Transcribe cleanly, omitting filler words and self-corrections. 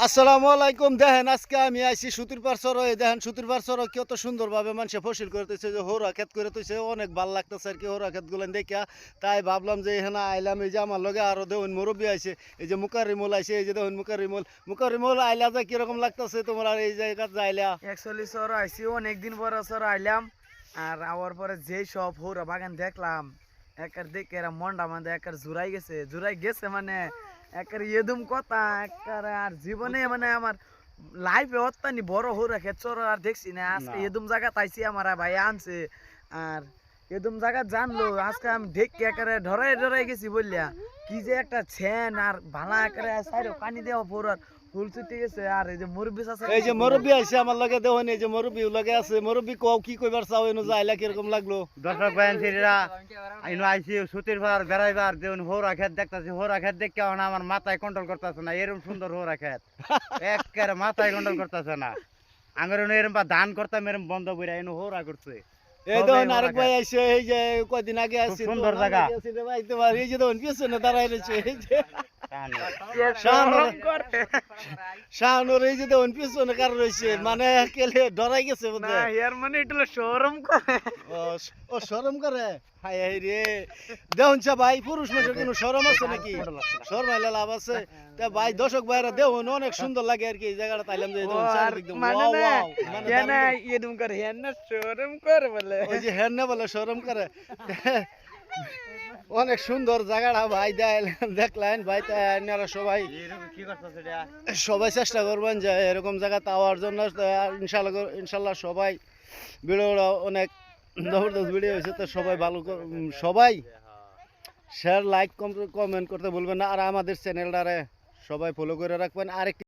আসসালামু আলাইকুম। দেখেন আজকে আমি আইছি সুতির পার সর, দেখেন সুতির পার সর কত সুন্দরভাবে মানুষে ফসল করতেছে, যে হোরা ক্ষেত করে তুইছে, অনেক ভালো লাগতেছে আর কি হোরা ক্ষেত গুলো দেখা। তাই ভাবলাম যে এখানে আইলাম, এই যে আমার লগে আরো দেখুন মুরব্বী আইছে, এই যে মুকারিমুল আইছে, এই যে দেখুন মুকারিমুল আইলা যা কিরকম লাগতেছে তোমার আর এই জায়গা আইলা? অ্যাকচুয়ালি স্যার আইসি অনেকদিন পরে স্যার আইলাম। আর আওয়ার পরে যেই সব হৌরা বাগান দেখলাম, একার দেখে এরা মনটা মানে একার জুড়াই গেছে মানে একার ইয়েদুম কথা একার। আর জীবনে মানে আমার লাইফে অত্যানি বড় হৌরা খেচর আর দেখছি না। আজকে এদুম জায়গা তাইছি আমার ভাই আনছে। আর এদুম জায়গা জানলো আজকে আমি দেখে একারে ধরাই গেছি বললিয়া কি যে একটা ছেন আর ভালা একারে সাইরো পানি দেওয়া পড়ার ফুল ছুটে গেছে। আর এই যে মুরব্বি আছে, এই যে মুরব্বী আইছে আমার লগে দেখুন, এই যে মুরব্বী লগে আছে। মুরব্বী কও কি কইবার চাও, এনো যাইলা কিরকম লাগলো? দর্শক ভাইরা আইনো আইছি সুতির পার বেড়াইবার দেখুন হোরা খেত দেখতাছি। হোরা খেত দেখে এখন আমার মাথায় কন্ট্রোল করতেছে না, এরকম সুন্দর হোরা খেত একেবারে মাথায় কন্ট্রোল করতেছে না। আঙের এরম বা ধান করতাম এরম বন্ধ করে এনো হোরা করছে। এই দেখুন আরেক ভাই আইছে, এই যে কয়দিন আগে আসছে, সুন্দর জায়গা। এই যে দেখুন পিছনে দাঁড়াই রয়েছে, এই যে শাহানুর, এই যে দেখুন পিছনে কার রয়েছে, মানে কেলে ডরাই গেছে বোধ হয়। এর মানে এটা শরম করে। ও শরম করে, হাই হাই রে। দেখুন ভাই, পুরুষ মানুষের কোনো শরম আছে নাকি? শরম হইলে লাভ আছে? তা ভাই দর্শক ভাইরা দেখুন অনেক সুন্দর লাগে আর কি এই জায়গাটা। তাইলাম যে ওই যে হেন বলে শরম করে। অনেক সুন্দর জায়গাটা ভাই, দেখলেন ভাই। তাই আপনারা সবাই সবাই চেষ্টা করবেন যে এরকম জায়গা পাওয়ার জন্য। ইনশাল্লাহ সবাই ভিডিওটা অনেক জবরদস্ত ভিডিও হয়েছে, তো সবাই ভালো সবাই শেয়ার লাইক কমেন্ট করতে ভুলবেন না। আর আমাদের চ্যানেলটারে সবাই ফলো করে রাখবেন। আরেকটি